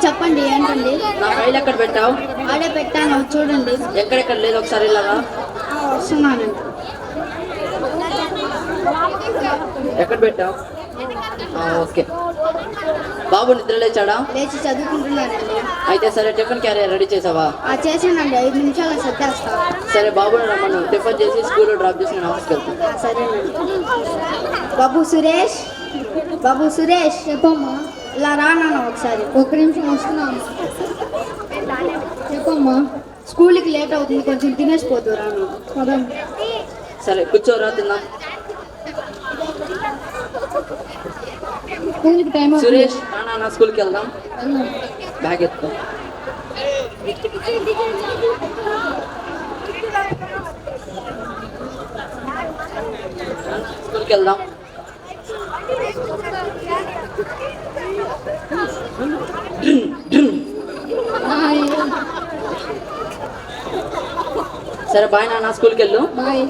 చెప్పండి ఏంటండి? నా ఫైల్ ఎక్కడ పెట్టావు? ఆడే పెట్టాను చూడండి. ఎక్కడెక్కడ లేదు ఒకసారి ఇలాగా. వస్తున్నానండి. ఎక్కడ పెట్టావు? ఓకే. బాబు నిద్ర లేచాడా? లేచి చదువుకుంటున్నానండి. అయితే సరే, టిఫిన్ క్యారియర్ రెడీ చేసావా? చేసానండి, 5 నిమిషాలు సర్దేస్తా. సరే, బాబుని రమ్మను. టిఫిన్ చేసి స్కూల్లో డ్రాప్ చేసి నేను ఆఫీస్కి వెళ్తాను. సరేనండి. బాబు సురేష్, బాబు సురేష్. చెప్పమ్మా. ఇలా రానా ఒకసారి. 1 నిమిషం వస్తున్నాను. చెప్పమ్మా. స్కూల్కి లేట్ అవుతుంది, కొంచెం తినేసిపోతూ రాను. సరే, కూర్చోరా, తిందాం. స్కూల్కి టైం. సురేష్ రానా, స్కూల్కి వెళ్దాం. బ్యాగ్ ఎత్తుకో. స్కూల్కి వెళ్దాం. సరే బాయ్ నాన్న, స్కూల్కి వెళ్ళు. బాయ్.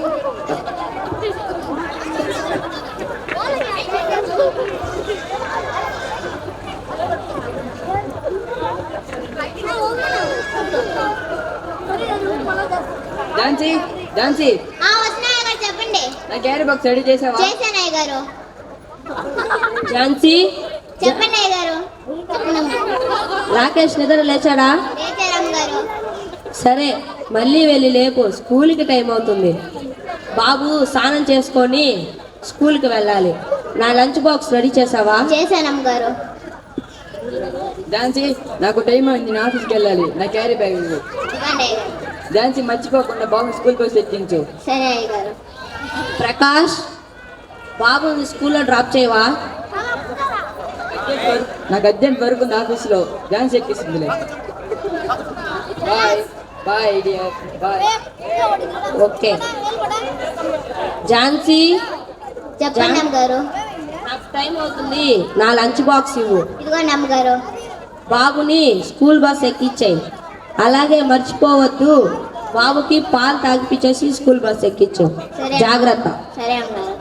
ఝాన్సీ, ఝాన్సీ. చెప్పండి. నా క్యారీ బాక్స్ రెడీ చేసావా? చేశాను అయ్య గారు. ఝాన్సీ. చెప్పండి అయ్య గారు. రాకేష్ నిద్ర లేచాడా? లేచారమ్మ గారు. సరే, మళ్ళీ వెళ్ళి లేపు, స్కూల్కి టైం అవుతుంది. బాబు స్నానం చేసుకొని స్కూల్కి వెళ్ళాలి. నా లంచ్ బాక్స్ రెడీ చేసావా? చేశానమ్మ గారు. ఝాన్సీ, నాకు టైం అయింది, నేను ఆఫీస్కి వెళ్ళాలి. నా క్యారీ బ్యాగ్ ఇవ్వు. ఝాన్సీ, మర్చిపోకుండా బాబు స్కూల్కి వచ్చి ఎక్కించు. సరే అయ్య గారు. ప్రకాష్, బాబుని స్కూల్లో డ్రాప్ చేయవా? నాకు అర్జెంట్ వర్క్ ఉంది ఆఫీస్లో. ఝాన్సీ ఎక్కిస్తుందిలే. Bye bye dear, bye. Okay. Jhansi. చెప్పండి అమ్మగారు. నాకు టైం అవుతుంది, నా లంచ్ బాక్స్ ఇవ్వు. ఇదిగోండి అమ్మగారు. బాబుని స్కూల్ బస్ ఎక్కించాయి. అలాగే మర్చిపోవద్దు, బాబుకి పాలు తాగిపించేసి స్కూల్ బస్ ఎక్కించు. జాగ్రత్త. సరే అమ్మగారు.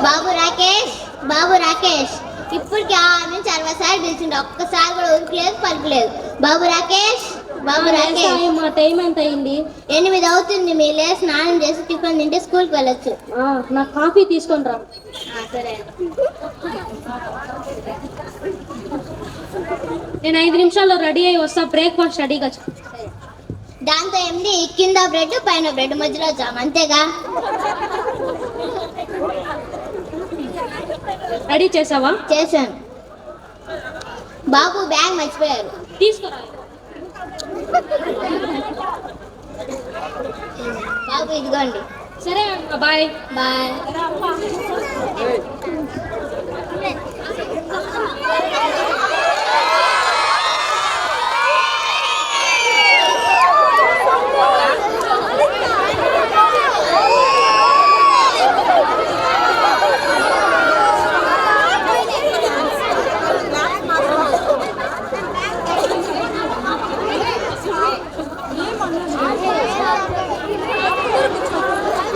బాబు రాకేష్, బాబు రాకేష్. ఇప్పటికి 6 నుంచి 60 సార్లు పిలిచిండు, ఒక్కసారి కూడా ఉరికలేదు పలుకులేదు. బాబు రాకేష్, బాబు రాకేష్. మా టైం ఎంత అయింది? 8 అవుతుంది. మీరు లేచి స్నానం చేసి టిఫిన్ తింటే స్కూల్కి వెళ్ళొచ్చు. నాకు కాఫీ తీసుకొని రా. సరే. నేను 5 నిమిషాల్లో రెడీ అయ్యి వస్తా. బ్రేక్ఫాస్ట్ రెడీగా. దాంతో ఏంటి, కింద బ్రెడ్ పైన బ్రెడ్ మధ్యలో జామ్, అంతేగా? రెడీ చేసావా? చేశాను. బాబు బ్యాగ్ మర్చిపోయారు. తీసుకురా. బాబు ఇదిగోండి. సరే, bye bye.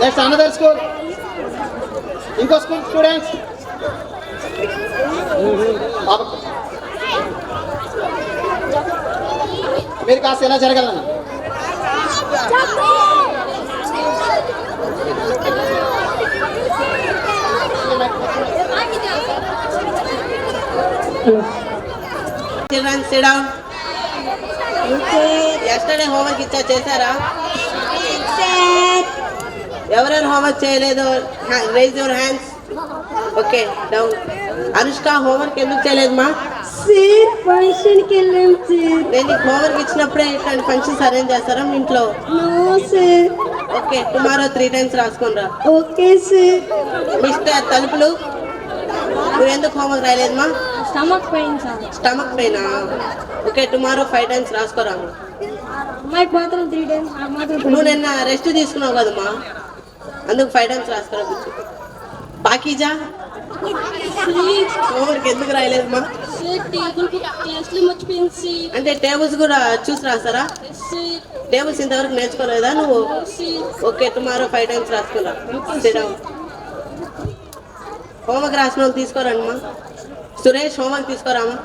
Let's another school. ఇంకో స్కూల్ స్టూడెంట్స్. మీరు కాస్త ఎలా జరగాలన్నా? Children, sit down. Yesterday homework ఇచ్చా, చేశారా? ఎవరైనా హోంవర్క్ చేయలేదు? Rise your hands. Okay, down. Anushka, homework ఎందుకు చేయలేదమ్మా? ఫంక్షన్కి వెళ్ళాం సార్. నేను నీకు హోంవర్క్ ఇచ్చినప్పుడే ఇట్లాంటి ఫంక్షన్స్ అరేంజ్ చేస్తారా మీ ఇంట్లో? No sir. Okay, tomorrow 3 times రాసుకోనరా. Okay sir. మిస్టర్ తలుపులు, నువ్వు ఎందుకు హోంవర్క్ రాయలేదమ్మా? Stomach pain sir. స్టమక్ పెయినా? ఓకే, టుమారో 5 times రాసుకోరా. అమ్మాయికి మాత్రం 3 times, నాకు మాత్రం నువ్వు నిన్న రెస్ట్ తీసుకున్నావు కదమ్మా, అందుకు 5 times రాసుకోరా. కూర్చో. బాకీజా, హోంవర్క్ ఎందుకు రాయలేదమ్మా? అంటే టేబుల్స్ కూడా చూసి రాస్తారా? టేబుల్స్ ఇంతవరకు నేర్చుకోలేదా నువ్వు? ఓకే, టుమారో 5 times రాసుకున్నా. హోంవర్క్ రాసిన వాళ్ళు తీసుకోరండి మా. సురేష్ హోంవర్క్ తీసుకోరామా.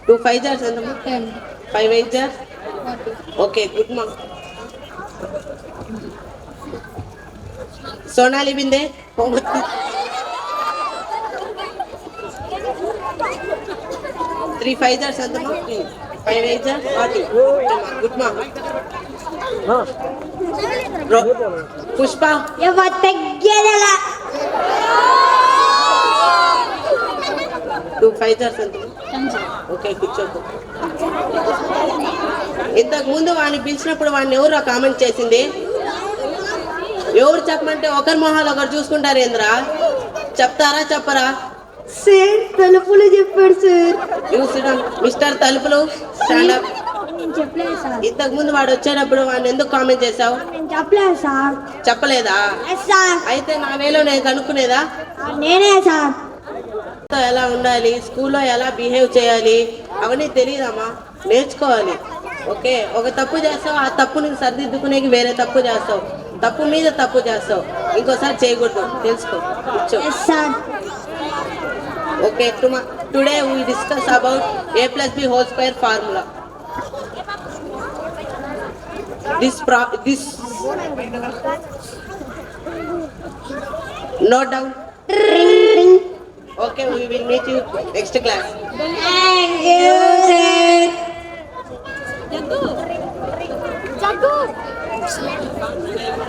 2 5 jars ఎంతమ్మా? 5 8 jars. ఓకే గుడ్ మా. సోనాలి బిందే హోంవర్క్ 3 5 jars ఎంతమ్మా? 5 8 jars 40. గుడ్ మా. పుష్ప తగ్గేదలా 2 5 jars ఎంతమ్మా? ఓకే కూర్చోకు. ఇంతకు ముందు వాడిని పిలిచినప్పుడు వాడిని ఎవరు కామెంట్ చేసింది? ఎవరు చెప్పమంటే ఒకరి మొహాలు ఒకరు చూసుకుంటారు ఏంద్రా? చెప్తారా చెప్పరా? సార్ తలుపులు చెప్పాడు సార్. మిస్టర్ తలుపులు స్టాండప్. చెప్పలేదు సార్. ఇంతకు ముందు వాడు వచ్చేటప్పుడు వాడిని ఎందుకు కామెంట్ చేసావు? చెప్పలేదు సార్. చెప్పలేదా? సార్ అయితే నా వేలో నేను కనుక్కునేదా? నేనే సార్. ఎలా ఉండాలి, స్కూల్లో ఎలా బిహేవ్ చేయాలి అవన్నీ తెలియదమ్మా, నేర్చుకోవాలి. ఓకే, ఒక తప్పు చేస్తావు, ఆ తప్పుని సరిదిద్దుకునేకి వేరే తప్పు చేస్తావు, తప్పు మీద తప్పు చేస్తావు, ఇంకోసారి చేయకూడదు, తెలుసుకో. కూర్చో. Okay, today we discuss about a+b² formula. This note down. Okay, we will meet you next class. Thank you sir.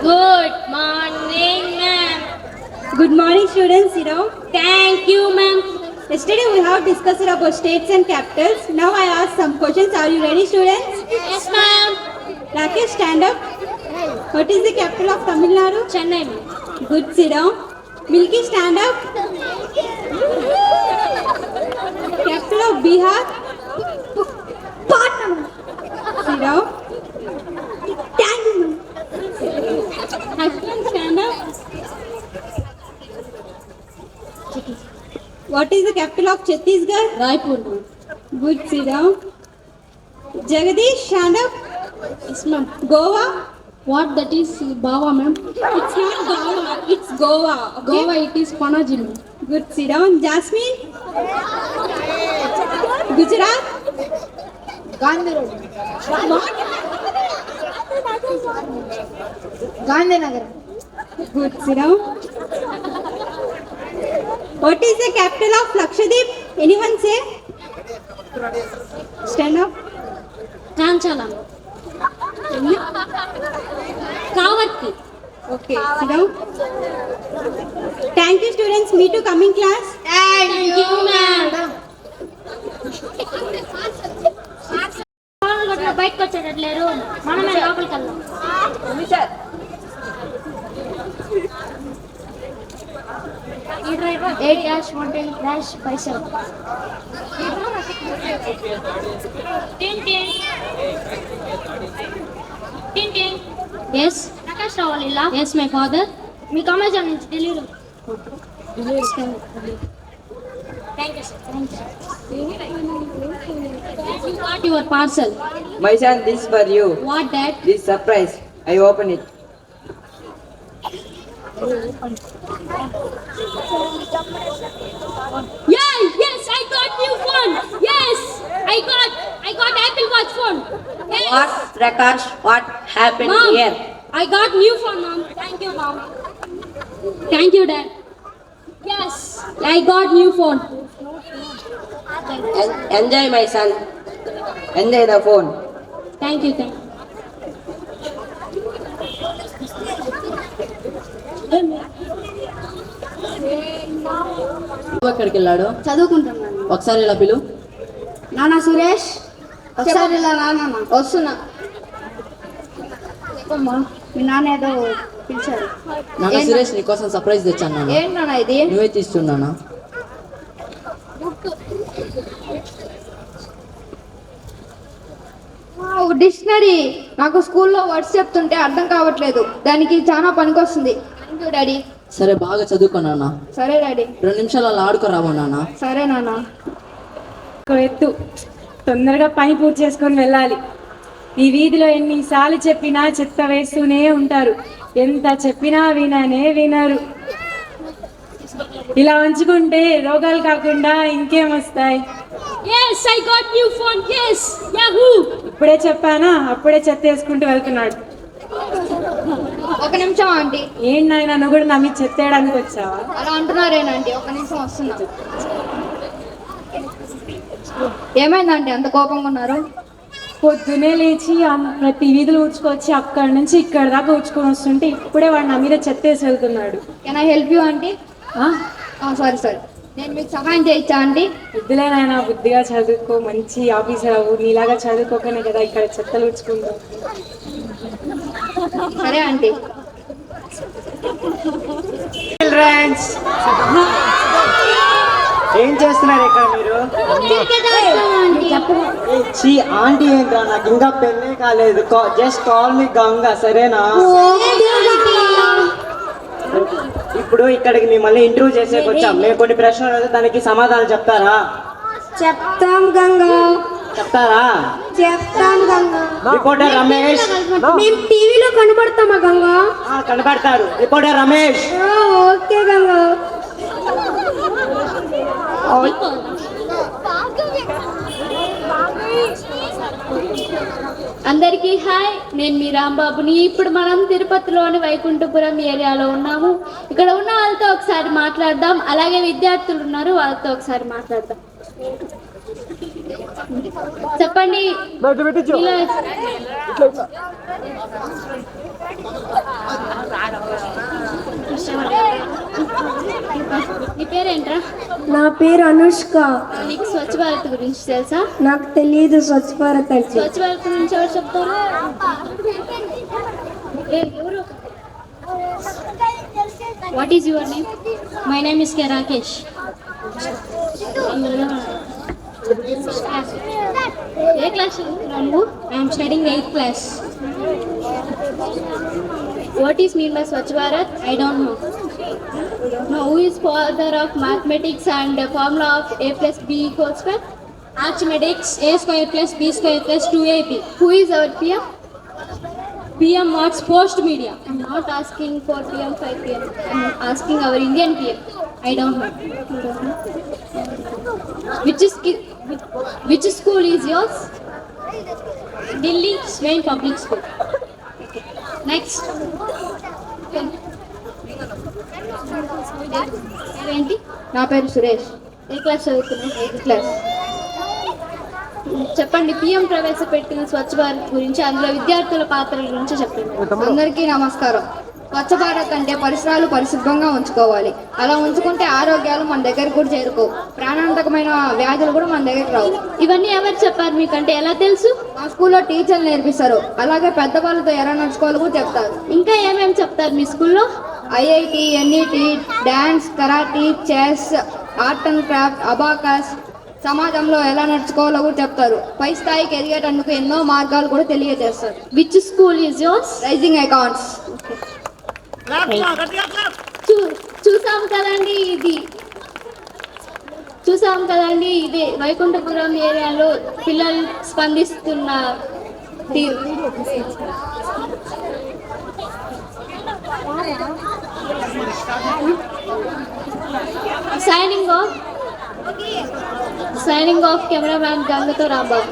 Good morning, ma'am. Good morning, students. Sit down. Thank you, ma'am. Yesterday we have discussed about states and capitals. Now I ask some questions. Are you ready, students? Yes, ma'am. Rakesh, stand up. What is the capital of Tamil Nadu? Chennai, ma'am. Good. Sit down. Milky, stand up. Capital of Bihar? Patna. Sit down. Thank you. Husband, stand up. What is the capital of Chhattisgarh? Raipur, ma'am. Good. Sit down. Jagadish, stand up. Yes, ma'am. Goa? What that is Bava, ma'am? It's not Goa. It's Goa. Okay? Goa, it is Panaji, ma'am. Good. Sit down. Jasmine? Gujarat? Gandhinagar. Good. Sit down. What is the capital of Lakshadweep? Anyone say? Stand up. Kanchala. Kavatti. Okay. Sit down. Thank you, students. Meet you coming class. Thank you, ma'am. బయటకు వచ్చేటట్లేరు, మనమే లోపలికి వెళ్దాం. $8-110-5. Yes. Prakash Rawal illa? Yes, my father. Me commercial నుంచి delivery. Thank you, sir. Thank you. You got your parcel. My son, this is for you. What that? This surprise. I open it. Yes, I got new phone. Yes, I got Apple Watch phone. Yes. What, Prakash? What happened Mom, here? I got new phone, mom. Thank you, mom. Thank you, dad. Yes, I got new phone. Enjoy, my son. Enjoy the phone. Thank you, thank you. ఎక్కడికి వెళ్ళాడు? చదువుకుంటున్నాను. ఒకసారి ఇలా పిలు. నానా సురేష్ ఒకసారి ఇలా నాన్న వస్తున్నా. చెప్పమ్మా, మీ నాన్న ఏదో పిలిచారు. నాన్న సురేష్ నీకోసం సర్ప్రైజ్ తెచ్చాను నాన్న. ఏంటి నాన్న ఇది? నువ్వే తీస్తున్నానా? డిక్షనరీ. నాకు స్కూల్లో వర్డ్స్ చెప్తుంటే అర్థం కావట్లేదు, దానికి చాలా పనికొస్తుంది. Thank you daddy. సరే బాగా చదువుకో నాన్న. సరే డాడీ. 2 నిమిషాలు అలా ఆడుకోరావా నాన్న? సరే నాన్న. ఎత్తు తొందరగా పని పూర్తి చేసుకొని వెళ్ళాలి. ఈ వీధిలో ఎన్నిసార్లు చెప్పినా చెత్త వేస్తూనే ఉంటారు. ఎంత చెప్పినా వినరు. ఇలా ఉంచుకుంటే రోగాలు కాకుండా ఇంకేం వస్తాయి? Yes, I got new phone. Yes, Yahoo. ఇప్పుడే చెప్పానా, అప్పుడే చెత్త వేసుకుంటూ వెళ్తున్నాడు. ఒక నిమిషం ఆంటీ. ఏంటి నాయన, నువ్వు కూడా నా మీద చెత్త వేయడానికి వచ్చావా? అలా అంటున్నారేనండి, ఒక నిమిషం వస్తున్నా. ఏమైందంటే అంత కోపంగా ఉన్నారు? పొద్దునే లేచి ప్రతి వీధులు ఊడ్చుకొచ్చి అక్కడి నుంచి ఇక్కడ దాకా ఊడ్చుకొని వస్తుంటే ఇప్పుడే వాడు నా మీద చెత్త వేసి వెళ్తున్నాడు. Can I help you aunty? Sorry, నేను మీకు సహాయం చేయొచ్చా ఆంటీ? వద్దులేనాయన, బుద్ధిగా చదువుకో, మంచి ఆఫీసర్ అవ్వు. నీలాగా చదువుకోకనే కదా ఇక్కడ చెత్తలు ఊడ్చుకుంటావు. సరే ఆంటీ. ఏం చేస్తున్నారు ఇక్కడ మీరు? చీ ఆంటీ ఏంట్రా, నాకు ఇంకా పెళ్ళే కాలేదు. జస్ట్ కాల్ మీ గంగా, సరేనా? ఇప్పుడు ఇక్కడికి మిమ్మల్ని ఇంటర్వ్యూ చేసేకి వచ్చాం. మేము కొన్ని ప్రశ్నలు అడిగితే దానికి సమాధానం చెప్తారా? చెప్తాం గంగా. చెప్తారా? చెప్తాం గంగా. రిపోర్టర్ రమేష్. మేము టీవీలో కనబడతామా గంగా? కనబడతారు. రిపోర్టర్ రమేష్. ఓకే గంగా. అందరికీ హాయ్, నేను మీ రాంబాబుని. ఇప్పుడు మనం తిరుపతిలోని వైకుంఠపురం ఏరియాలో ఉన్నాము. ఇక్కడ ఉన్న వాళ్ళతో ఒకసారి మాట్లాడదాం. అలాగే విద్యార్థులు ఉన్నారు, వాళ్ళతో ఒకసారి మాట్లాడదాం. చెప్పండి. నీ పేరేంట్రా? నా పేరు అనుష్క. నీకు స్వచ్ఛ భారత్ గురించి తెలుసా? నాకు తెలియదు స్వచ్ఛ భారత్ అంటే. స్వచ్ఛ భారత్ గురించి ఎవరు చెప్తారు? What is your name? My name is K Rakesh. A class చదువుతున్నావు నువ్వు? I'm studying 8th class. What is mean by Swachh Bharat? I don't know. Now, who is father of mathematics and formula of a plus b equals square? Archimedes, a square plus b square plus 2ab. Who is our PM? PM what's post media? I'm not asking for PM 5 PM. I'm asking our Indian PM. I don't know. Which school is yours? Delhi Swain Public School. Next. ఏంటి? నా పేరు సురేష్. ఏ class చదువుతున్నావు? 8th class. చెప్పండి. PM ప్రవేశపెట్టిన స్వచ్ఛ భారత్ గురించి, అందులో విద్యార్థుల పాత్ర గురించి చెప్పండి. అందరికీ నమస్కారం. స్వచ్ఛ భారత్ అంటే పరిసరాలు పరిశుభ్రంగా ఉంచుకోవాలి. అలా ఉంచుకుంటే ఆరోగ్యాలు మన దగ్గరకు కూడా చేరుకోవు. ప్రాణాంతకమైన వ్యాధులు కూడా మన దగ్గరకు రావు. ఇవన్నీ ఎవరు చెప్పారు మీకంటే ఎలా తెలుసు? మా స్కూల్లో టీచర్లు నేర్పిస్తారు. అలాగే పెద్దవాళ్ళతో ఎలా నడుచుకోవాలి కూడా చెప్తారు. ఇంకా ఏమేమి చెప్తారు మీ స్కూల్లో? IIT, NET, dance, karate, chess, art and craft, abacus, సమాజంలో ఎలా నడుచుకోవాలో కూడా చెప్తారు. పై స్థాయికి ఎదిగేటందుకు ఎన్నో మార్గాలు కూడా తెలియజేస్తారు. Which school is yours? Rising icons. చూసాం కదండి ఇది వైకుంఠపురం ఏరియాలో పిల్లలు స్పందిస్తున్న తీరు. సైనింగ్ ఆఫ్ కెమెరామ్యాన్ గంగతో రాంబాబు.